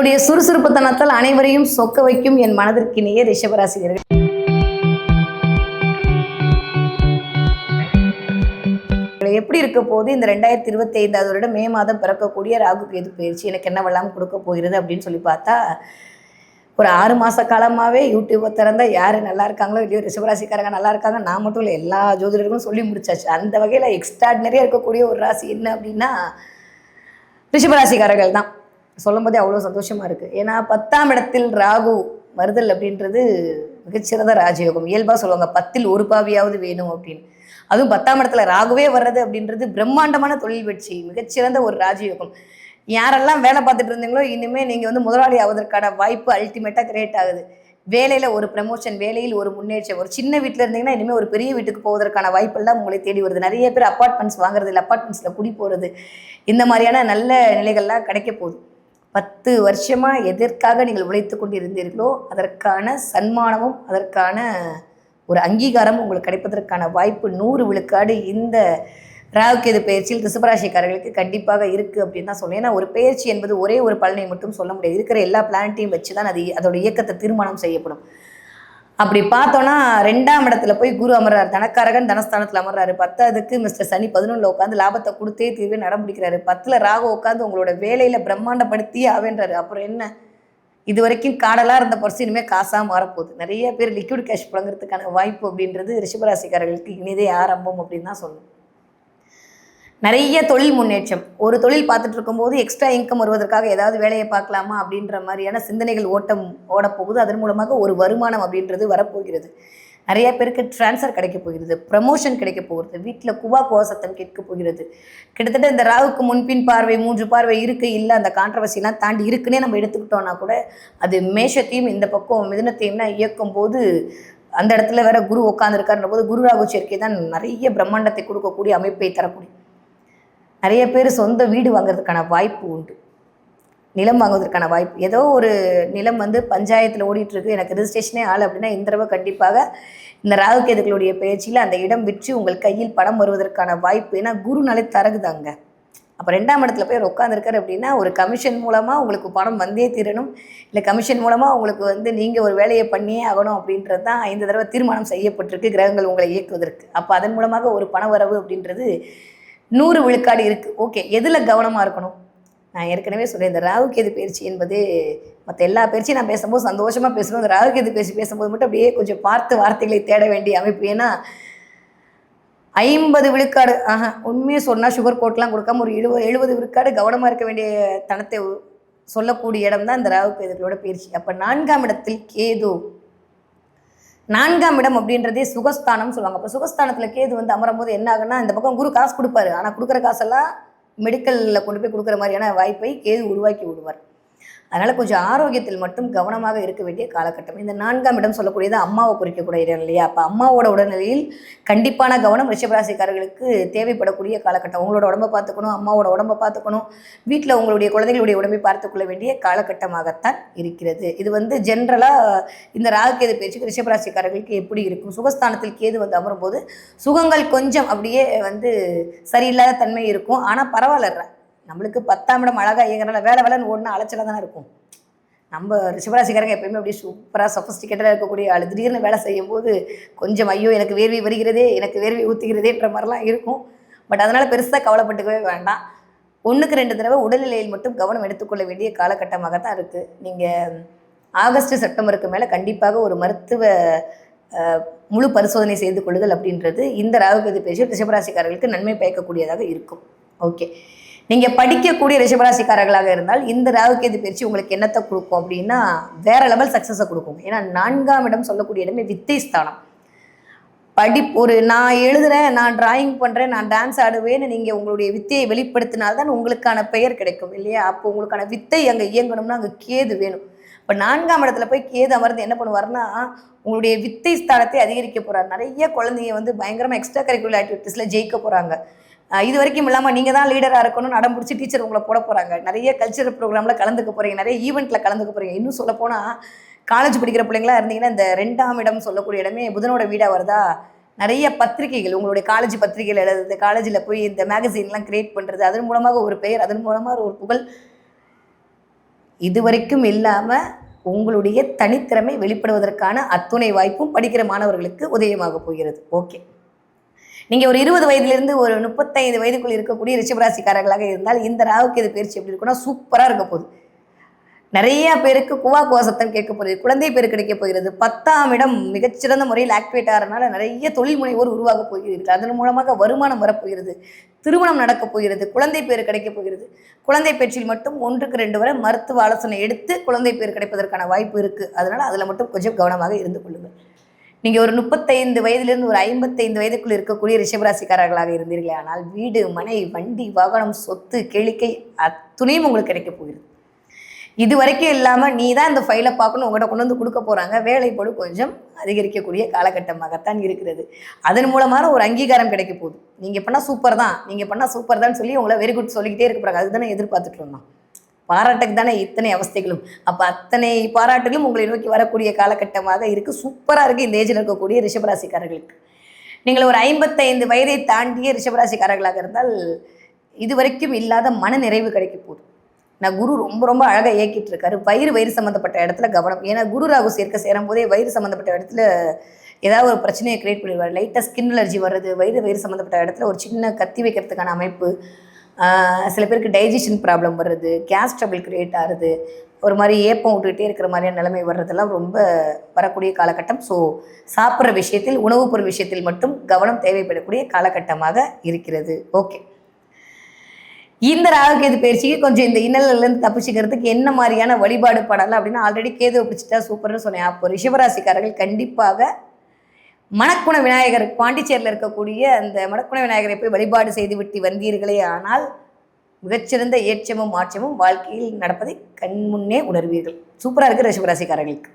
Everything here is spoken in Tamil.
என்னுடைய சுறுசுறுப்புத்தனத்தால் அனைவரையும் சொக்க வைக்கும் என் மனதிற்கினிய ரிஷபராசினியர்கள். எப்படி இருக்க போது இந்த 2025 வருடம் மே மாதம் பிறக்கக்கூடிய ராகு கேது பயிற்சி எனக்கு என்னவெல்லாம் கொடுக்க போகிறது அப்படின்னு சொல்லி பார்த்தா, ஒரு 6 மாத காலமாகவே யூடியூப்பை திறந்தா யார் நல்லா இருக்காங்களோ இல்லையோ ரிஷபராசிக்காரங்க நல்லா இருக்காங்க, நான் மட்டும் இல்லை எல்லா ஜோதிடர்களும் சொல்லி முடிச்சாச்சு. அந்த வகையில் எக்ஸ்ட்ராடினரியாக இருக்கக்கூடிய ஒரு ராசி என்ன அப்படின்னா ரிஷபராசிக்காரர்கள் தான். சொல்லும் போதே அவ்வளோ சந்தோஷமாக இருக்குது. ஏன்னா 10ஆம் இடத்தில் ராகு வருதல் அப்படின்றது மிகச்சிறந்த ராஜயோகம். இயல்பாக சொல்லுவாங்க 10ல் ஒரு பாவியாவது வேணும் அப்படின்னு. அதுவும் 10ஆம் இடத்துல ராகுவே வர்றது அப்படின்றது பிரம்மாண்டமான தொழில் வெற்றி, மிகச்சிறந்த ஒரு ராஜயோகம். யாரெல்லாம் வேலை பார்த்துட்டு இருந்தீங்களோ இனிமேல் நீங்கள் முதலாளி ஆவதற்கான வாய்ப்பு அல்டிமேட்டாக கிரியேட் ஆகுது. வேலையில் ஒரு ப்ரமோஷன், வேலையில் ஒரு முன்னேற்றம். ஒரு சின்ன வீட்டில் இருந்தீங்கன்னா இனிமேல் ஒரு பெரிய வீட்டுக்கு போவதற்கான வாய்ப்பெல்லாம் உங்களை தேடி வருது. நிறைய பேர் அப்பார்ட்மெண்ட்ஸ் வாங்குறது இல்லை, அப்பார்ட்மெண்ட்ஸில் குடி போகிறது, இந்த மாதிரியான நல்ல நிலைகள்லாம் கிடைக்க போகுது. 10 வருஷமாக எதற்காக நீங்கள் உழைத்து கொண்டு இருந்தீர்களோ அதற்கான சன்மானமும் அதற்கான ஒரு அங்கீகாரமும் உங்களுக்கு கிடைப்பதற்கான வாய்ப்பு 100 விழுக்காடு இந்த ராகு கேது பயிற்சியில் ரிஷபராசிக்காரர்களுக்கு கண்டிப்பாக இருக்குது அப்படின்னு தான் சொல்லுவேன். ஏன்னா ஒரு பயிற்சி என்பது ஒரே ஒரு பலனை மட்டும் சொல்ல முடியாது. இருக்கிற எல்லா பிளானட்டையும் வச்சு தான் அதோட இயக்கத்தை தீர்மானம் செய்யப்படும். அப்படி பார்த்தோன்னா 2ஆம் இடத்துல போய் குரு அமர்றாரு, தனக்காரகன் தனஸ்தானத்தில் அமர்றாரு. 10க்கு மிஸ்டர் சனி 11ல் உட்காந்து லாபத்தை கொடுத்தே தீர்வே நடம்பிடிக்கிறாரு. 10ல் ராகு உட்காந்து உங்களோட வேலையில் பிரம்மாண்டப்படுத்தியே ஆவேன்றாரு. அப்புறம் என்ன, இது வரைக்கும் காடலாக இருந்த பர்ஸ் இனிமேல் காசாக மாறப்போகுது. நிறைய பேர் லிக்விட் கேஷ் புழங்குறதுக்கான வாய்ப்பு அப்படின்றது ரிஷபராசிக்காரர்களுக்கு இனிதே ஆரம்பம் அப்படின்னு தான் சொல்லணும். நிறைய தொழில் முன்னேற்றம். ஒரு தொழில் பார்த்துட்டு இருக்கும்போது எக்ஸ்ட்ரா இன்கம் வருவதற்காக ஏதாவது வேலையை பார்க்கலாமா அப்படின்ற மாதிரியான சிந்தனைகள் ஓடப்போகுது. அதன் மூலமாக ஒரு வருமானம் அப்படின்றது வரப்போகிறது. நிறைய பேருக்கு டிரான்ஸ்ஃபர் கிடைக்க போகிறது, ப்ரமோஷன் கிடைக்க போகிறது, வீட்டில் குவா சத்தம் கேட்க போகிறது. கிட்டத்தட்ட இந்த ராகுக்கு முன்பின் பார்வை 3 பார்வை இருக்கு இல்லை, அந்த கான்ட்ரவர்சிலாம் தாண்டி இருக்குன்னே நம்ம எடுத்துக்கிட்டோம்னா கூட அது மேஷத்தையும் இந்த பக்கம் மிதுனத்தையும்னா இயக்கும் போது அந்த இடத்துல வேற குரு உட்காந்துருக்காருன்ற போது குரு ராகு சேர்க்கை தான் நிறைய பிரம்மாண்டத்தை கொடுக்கக்கூடிய அமைப்பை தரக்கூடிய. நிறைய பேர் சொந்த வீடு வாங்குறதுக்கான வாய்ப்பு உண்டு, நிலம் வாங்குவதற்கான வாய்ப்பு. ஏதோ ஒரு நிலம் பஞ்சாயத்தில் ஓடிட்டுருக்கு, எனக்கு ரிஜிஸ்ட்ரேஷனே ஆள் அப்படின்னா இந்த தடவை கண்டிப்பாக இந்த ராகு கேதுகளுடைய பயிற்சியில் அந்த இடம் விற்று உங்கள் கையில் பணம் வருவதற்கான வாய்ப்பு. ஏன்னா குருனாலே தரகுதாங்க. அப்போ 2ஆம் இடத்துல போய் உட்காந்துருக்காரு அப்படின்னா ஒரு கமிஷன் மூலமாக உங்களுக்கு பணம் வந்தே தீரணும், இல்லை கமிஷன் மூலமாக உங்களுக்கு நீங்கள் ஒரு வேலையை பண்ணியே ஆகணும் அப்படின்றது தான் இந்த தடவை தீர்மானம் செய்யப்பட்டிருக்கு கிரகங்கள் உங்களை இயக்குவதற்கு. அப்போ அதன் மூலமாக ஒரு பண வரவு அப்படின்றது 100 விழுக்காடு இருக்குது. ஓகே, எதில் கவனமாக இருக்கணும்? நான் ஏற்கனவே சொல்கிறேன், இந்த ராகு கேது பயிற்சி என்பது மற்ற எல்லா பயிற்சியும் நான் பேசும்போது சந்தோஷமாக பேசணும். இந்த ராகு கேது பயிற்சி பேசும்போது மட்டும் அப்படியே கொஞ்சம் பார்த்து வார்த்தைகளை தேட வேண்டிய அமைப்பு. ஏன்னா 50 விழுக்காடு உண்மையை சொன்னால் சுகர் கோட்லாம் கொடுக்காம ஒரு 70 விழுக்காடு கவனமாக இருக்க வேண்டிய தனத்தை சொல்லக்கூடிய இடம் தான் இந்த ராகு கேதுகளோட பயிற்சி. அப்போ 4ஆம் இடத்தில் கேது, 4ஆம் இடம் அப்படின்றதே சுகஸ்தானம் சொல்லுவாங்க. அப்போ சுகஸ்தானத்தில் கேது அமரும் போது என்ன ஆகுன்னா, இந்த பக்கம் குரு காசு கொடுப்பாரு, ஆனால் கொடுக்குற காசெல்லாம் மெடிக்கலில் கொண்டு போய் கொடுக்குற மாதிரியான வாய்ப்பை கேது உருவாக்கி விடுவார். அதனால் கொஞ்சம் ஆரோக்கியத்தில் மட்டும் கவனமாக இருக்க வேண்டிய காலகட்டம். இந்த 4ஆம் இடம் சொல்லக்கூடியது அம்மாவை குறிக்கக்கூடிய இடம் இல்லையா? அப்போ அம்மாவோட உடல்நிலையில் கண்டிப்பான கவனம் ரிஷபராசிக்காரர்களுக்கு தேவைப்படக்கூடிய காலகட்டம். உங்களோட உடம்பை பார்த்துக்கணும், அம்மாவோட உடம்பை பார்த்துக்கணும், வீட்டில் உங்களுடைய குழந்தைகளுடைய உடம்பை பார்த்துக்கொள்ள வேண்டிய காலகட்டமாகத்தான் இருக்கிறது. இது ஜென்ரலாக இந்த ராகு கேது பயிற்சிக்கு ரிஷபராசிக்காரர்களுக்கு எப்படி இருக்கும்? சுகஸ்தானத்தில் கேது அமரும் போது சுகங்கள் கொஞ்சம் அப்படியே சரியில்லாத தன்மை இருக்கும். ஆனால் பரவாயில்ல, நம்மளுக்கு 10ஆம் இடம் அழகாக இயங்குறனால வேலைன்னு ஓடுனா அலைச்சலாக தானே இருக்கும். நம்ம ரிஷபராசிக்காரங்க எப்பயுமே அப்படியே சூப்பராக சொஃபஸ்டிகேட்டடாக இருக்கக்கூடிய ஆள். திடீர்னு வேலை செய்யும் போது கொஞ்சம் ஐயோ எனக்கு வேர்வை வருகிறதே, எனக்கு வேர்வை ஊற்றுகிறதேன்ற மாதிரிலாம் இருக்கும். பட் அதனால் பெருசாக கவலைப்பட்டுக்கவே வேண்டாம். 1க்கு 2 தடவை உடல்நிலையில் மட்டும் கவனம் எடுத்துக்கொள்ள வேண்டிய காலகட்டமாக தான் இருக்குது. நீங்கள் ஆகஸ்ட் செப்டம்பருக்கு மேலே கண்டிப்பாக ஒரு மருத்துவ முழு பரிசோதனை செய்து கொள்ளுதல் அப்படின்றது இந்த ராகு கேது பயிற்சி ரிஷபராசிக்காரர்களுக்கு நன்மை பயக்கக்கூடியதாக இருக்கும். ஓகே, நீங்கள் படிக்கக்கூடிய ரிஷபராசிக்காரர்களாக இருந்தால் இந்த ராகு கேது பயிற்சி உங்களுக்கு என்னத்தை கொடுக்கும் அப்படின்னா வேற லெவல் சக்ஸஸை கொடுக்கும். ஏன்னா 4ஆம் இடம் சொல்லக்கூடிய இடமே வித்தை ஸ்தானம். நான் எழுதுறேன், நான் டிராயிங் பண்ணுறேன், நான் டான்ஸ் ஆடுவேன்னு நீங்கள் உங்களுடைய வித்தையை வெளிப்படுத்தினால்தான் உங்களுக்கான பெயர் கிடைக்கும் இல்லையா? அப்போ உங்களுக்கான வித்தை அங்கே இயங்கணும்னா அங்கே கேது வேணும். இப்போ 4ஆம் இடத்துல போய் கேது அமர்ந்து என்ன பண்ணுவார்னா உங்களுடைய வித்தை ஸ்தானத்தை அதிகரிக்க போகிறார். நிறைய குழந்தைங்க பயங்கரமாக எக்ஸ்ட்ரா கரிக்குலர் ஆக்டிவிட்டீஸில் ஜெயிக்க போகிறாங்க. இது வரைக்கும் இல்லாமல் நீங்கள் தான் லீடராக இருக்கணும்னு அடம் பிடிச்சி டீச்சர் உங்களை போட போகிறாங்க. நிறைய கல்ச்சரல் ப்ரோக்ராமில் கலந்துக்க போகிறீங்க, நிறைய ஈவெண்ட்டில் கலந்துக்க போகிறீங்க. இன்னும் சொல்ல போனால் காலேஜ் படிக்கிற பிள்ளைங்களா இருந்தீங்கன்னா இந்த 2ஆம் இடம் சொல்லக்கூடிய இடமே புதனோட வீடாக வருதா. நிறைய பத்திரிகைகள், உங்களுடைய காலேஜ் பத்திரிகைகள் எழுதுறது, காலேஜில் போய் இந்த மேகசின்லாம் கிரியேட் பண்ணுறது, அதன் மூலமாக ஒரு பெயர், அதன் மூலமாக ஒரு புகழ், இதுவரைக்கும் இல்லாமல் உங்களுடைய தனித்திறமை வெளிப்படுவதற்கான அத்துணை வாய்ப்பும் படிக்கிற மாணவர்களுக்கு உதயமாக போகிறது. ஓகே, நீங்கள் ஒரு 20 வயதிலிருந்து ஒரு 35 வயதுக்குள் இருக்கக்கூடிய ரிஷபராசிக்காரர்களாக இருந்தால் இந்த ராகுக்கு இது பயிற்சி எப்படி இருக்குன்னா சூப்பராக இருக்க போகுது. நிறைய பேருக்கு குவா சத்தம் கேட்க போகிறது, குழந்தை பேர் கிடைக்க போகிறது. 10ஆம் இடம் மிகச்சிறந்த முறையில் ஆக்டிவேட் ஆகிறதுனால நிறைய தொழில் முனைவோர் உருவாக போகிறீர்கள். அதன் மூலமாக வருமானம் வரப்போகிறது, திருமணம் நடக்கப் போகிறது, குழந்தை பேர் கிடைக்க போகிறது. குழந்தை பேச்சில் மட்டும் 1க்கு 2 வரை மருத்துவ ஆலோசனை எடுத்து குழந்தை பேர் கிடைப்பதற்கான வாய்ப்பு இருக்குது. அதனால் அதில் மட்டும் கொஞ்சம் கவனமாக இருந்து கொள்ளுங்கள். நீங்கள் ஒரு 35 வயதிலிருந்து ஒரு 55 வயதுக்குள் இருக்கக்கூடிய ரிஷபராசிக்காரர்களாக இருந்தீர்களே ஆனால் வீடு, மனை, வண்டி, வாகனம், சொத்து, கேளிக்கை அத்துணையும் உங்களுக்கு கிடைக்க போகிறது. இது வரைக்கும் இல்லாமல் நீ தான் இந்த ஃபைலை பார்க்கணும் உங்கள்கிட்ட கொண்டு வந்து கொடுக்க போகிறாங்க. வேலைப்படு கொஞ்சம் அதிகரிக்கக்கூடிய காலகட்டமாகத்தான் இருக்கிறது. அதன் மூலமான ஒரு அங்கீகாரம் கிடைக்க போகுது. நீங்கள் பண்ணால் சூப்பர் தான், நீங்கள் பண்ணால் சூப்பர் தான் சொல்லி உங்களை வெரி குட் சொல்லிக்கிட்டே இருக்க போகிறாங்க. அதுதானே எதிர்பார்த்துட்டு இருந்தோம். பாராட்டுக்கு தானே இத்தனை அவஸ்தைகளும். அப்போ அத்தனை பாராட்டுகளும் உங்களை நோக்கி வரக்கூடிய காலகட்டமாக இருக்குது. சூப்பராக இருக்குது இந்த ஏஜில் இருக்கக்கூடிய ரிஷபராசிக்காரர்களுக்கு. நீங்கள் ஒரு 55 வயதை தாண்டிய ரிஷபராசிக்காரர்களாக இருந்தால் இது வரைக்கும் இல்லாத மன நிறைவு கிடைக்க போகுது. நான் குரு ரொம்ப ரொம்ப அழகாக இயக்கிட்டு இருக்காரு. வயிறு சம்மந்தப்பட்ட இடத்துல கவனம். ஏன்னா குரு ராகு சேர்க்க சேரும் போதே வயிறு சம்மந்தப்பட்ட இடத்துல ஏதாவது ஒரு பிரச்சனையை கிரியேட் பண்ணிடுவார். லைட்டாக ஸ்கின் அலர்ஜி வர்றது, வயிறு சம்மந்தப்பட்ட இடத்துல ஒரு சின்ன கத்தி வைக்கிறதுக்கான அமைப்பு, சில பேருக்கு டைஜஷன் ப்ராப்ளம் வர்றது, கேஸ் ட்ரபிள் கிரியேட் ஆகுது, ஒரு மாதிரி ஏப்பம் விட்டுக்கிட்டே இருக்கிற மாதிரியான நிலைமை வர்றதெல்லாம் ரொம்ப வரக்கூடிய காலகட்டம். ஸோ சாப்பிட்ற விஷயத்தில், உணவுப் பொருள் விஷயத்தில் மட்டும் கவனம் தேவைப்படக்கூடிய காலகட்டமாக இருக்கிறது. ஓகே, இந்த ராகுகேது பயிற்சிக்கு கொஞ்சம் இந்த இன்னலிருந்து தப்பிச்சுக்கிறதுக்கு என்ன மாதிரியான வழிபாடு பண்ணலாம் அப்படின்னா, ஆல்ரெடி கேதுவை பிடிச்சிட்டா சூப்பர்னு சொன்னேன். அப்போ ரிஷபராசிக்காரர்கள் கண்டிப்பாக மணக்குண விநாயகர், பாண்டிச்சேரியில் இருக்கக்கூடிய அந்த மணக்குண விநாயகரை போய் வழிபாடு செய்து விட்டு வந்தீர்களே ஆனால் மிகச்சிறந்த ஏற்றமும் மாற்றமும் வாழ்க்கையில் நடப்பதை கண்முன்னே உணர்வீர்கள். சூப்பராக இருக்குது ரிஷபராசிக்காரர்களுக்கு.